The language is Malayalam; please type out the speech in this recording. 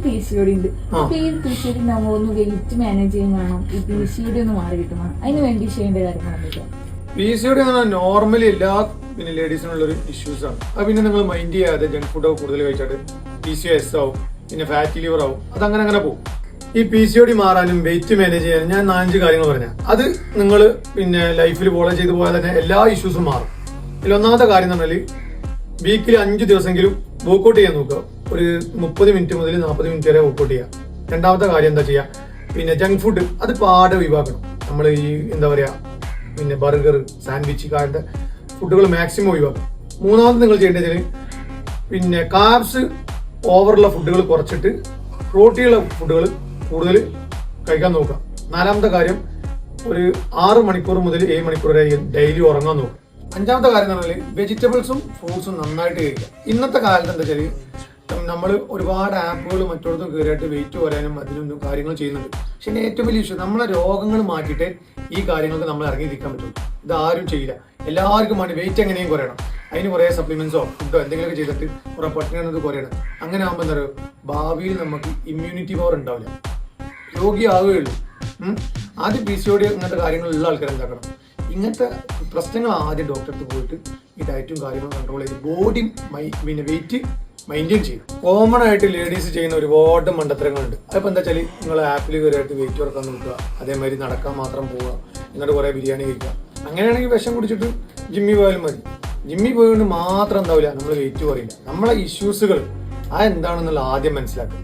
PCOD ഉണ്ട്. അപ്പൊ ഈ PCOD നമ്മൾ ഒന്ന് വെയിറ്റ് മാനേജ് ചെയ്യാൻ വേണം, ഈ PCOD ഒന്ന് മാറി കിട്ടണം. അതിന് വേണ്ടി ചെയ്യേണ്ട കാര്യങ്ങൾ എന്തൊക്കെയാണ്? PCOD എന്ന് പറഞ്ഞാൽ നോർമലി എല്ലാ പിന്നെ ലേഡീസിനുള്ള ഒരു ഇഷ്യൂസ് ആണ്. അത് പിന്നെ നിങ്ങൾ മൈൻഡ് ചെയ്യാതെ ജങ്ക് ഫുഡൊക്കെ കൂടുതൽ കഴിച്ചിട്ട് PCOS ആവും, പിന്നെ ഫാറ്റി ലിവർ ആവും, അതങ്ങനെ അങ്ങനെ പോകും. ഈ PCOD മാറാനും വെയിറ്റ് മാനേജ് ചെയ്യാനും ഞാൻ 5 കാര്യങ്ങൾ പറഞ്ഞാൽ അത് നിങ്ങൾ പിന്നെ ലൈഫിൽ ഫോളോ ചെയ്ത് പോയാൽ തന്നെ എല്ലാ ഇഷ്യൂസും മാറും. ഇതിൽ ഒന്നാമത്തെ കാര്യം എന്ന് പറഞ്ഞാൽ വീക്കിൽ 5 ദിവസമെങ്കിലും വർക്കൗട്ട് ചെയ്യാൻ നോക്കുക. ഒരു 30 മിനിറ്റ് മുതൽ 40 മിനിറ്റ് വരെ വർക്കൗട്ട് ചെയ്യുക. രണ്ടാമത്തെ കാര്യം എന്താ ചെയ്യുക, പിന്നെ ജങ്ക് ഫുഡ് അത് പാടെ ഒഴിവാക്കണം. നമ്മൾ ഈ എന്താ പറയുക പിന്നെ ബർഗർ, സാൻഡ്വിച്ച് കാലത്തെ ഫുഡുകൾ മാക്സിമം ഒഴിവാക്കണം. മൂന്നാമത് നിങ്ങൾ ചെയ്യേണ്ടത് പിന്നെ കാർബ്സ് ഓവറുള്ള ഫുഡുകൾ കുറച്ചിട്ട് പ്രോട്ടീനുള്ള ഫുഡുകൾ കൂടുതൽ കഴിക്കാൻ നോക്കുക. നാലാമത്തെ കാര്യം ഒരു 6 മണിക്കൂർ മുതൽ 7 മണിക്കൂർ വരെ ഡെയിലി ഉറങ്ങാൻ നോക്കുക. അഞ്ചാമത്തെ കാര്യം എന്ന് പറഞ്ഞാൽ വെജിറ്റബിൾസും ഫ്രൂട്ട്സും നന്നായിട്ട് കഴിക്കുക. ഇന്നത്തെ കാലത്ത് എന്താ വെച്ചാൽ നമ്മൾ ഒരുപാട് ആപ്പുകൾ മറ്റോടത്തും കയറിയിട്ട് വെയിറ്റ് കുറയാനും അതിനൊന്നും കാര്യങ്ങൾ ചെയ്യുന്നുണ്ട്. പക്ഷെ ഏറ്റവും വലിയ ഇഷ്യൂ നമ്മളെ രോഗങ്ങൾ മാറ്റിയിട്ട് ഈ കാര്യങ്ങൾക്ക് നമ്മൾ ഇറങ്ങിയിരിക്കാൻ പറ്റും. ഇത് ആരും ചെയ്യില്ല. എല്ലാവർക്കും വേണ്ടി വെയിറ്റ് എങ്ങനെയും കുറയണം, അതിന് കുറേ സപ്ലിമെന്റ്സോ ഫുഡോ എന്തെങ്കിലുമൊക്കെ ചെയ്തിട്ട് കുറെ പട്ടിണി കുറയണം. അങ്ങനെ ആകുമ്പോൾ എന്താ പറയുക, ഭാവിയിൽ നമുക്ക് ഇമ്മ്യൂണിറ്റി പവർ ഉണ്ടാവില്ല, രോഗിയാവുകയുള്ളൂ. ആദ്യം PCOD ഇങ്ങനത്തെ കാര്യങ്ങളുള്ള ആൾക്കാർ എന്താക്കണം, ഇങ്ങനത്തെ പ്രശ്നങ്ങൾ ആദ്യം ഡോക്ടർക്ക് പോയിട്ട് ഈ ഡയറ്റും കാര്യങ്ങളും കൺട്രോൾ ചെയ്ത് ബോഡി പിന്നെ വെയിറ്റ് മെയിൻറ്റെയിൻ ചെയ്യും. കോമൺ ആയിട്ട് ലേഡീസ് ചെയ്യുന്ന ഒരുപാട് മണ്ടത്തരങ്ങളുണ്ട്. അതിപ്പോൾ എന്താ വെച്ചാൽ നിങ്ങൾ ആപ്പിൽ കയറിയിട്ട് വെയിറ്റ് കുറക്കാൻ നോക്കുക, അതേമാതിരി നടക്കാൻ മാത്രം പോവുക, എന്നിട്ട് കുറേ ബിരിയാണി കഴിക്കുക. അങ്ങനെയാണെങ്കിൽ വിഷം കുടിച്ചിട്ട് ജിമ്മിൽ പോയാലും മതി. ജിമ്മിൽ പോയതുകൊണ്ട് മാത്രം എന്താവില്ല നമ്മൾ വെയിറ്റ് കുറയില്ല. നമ്മളെ ഇഷ്യൂസുകൾ അതെന്താണെന്നുള്ള ആദ്യം മനസ്സിലാക്കുക.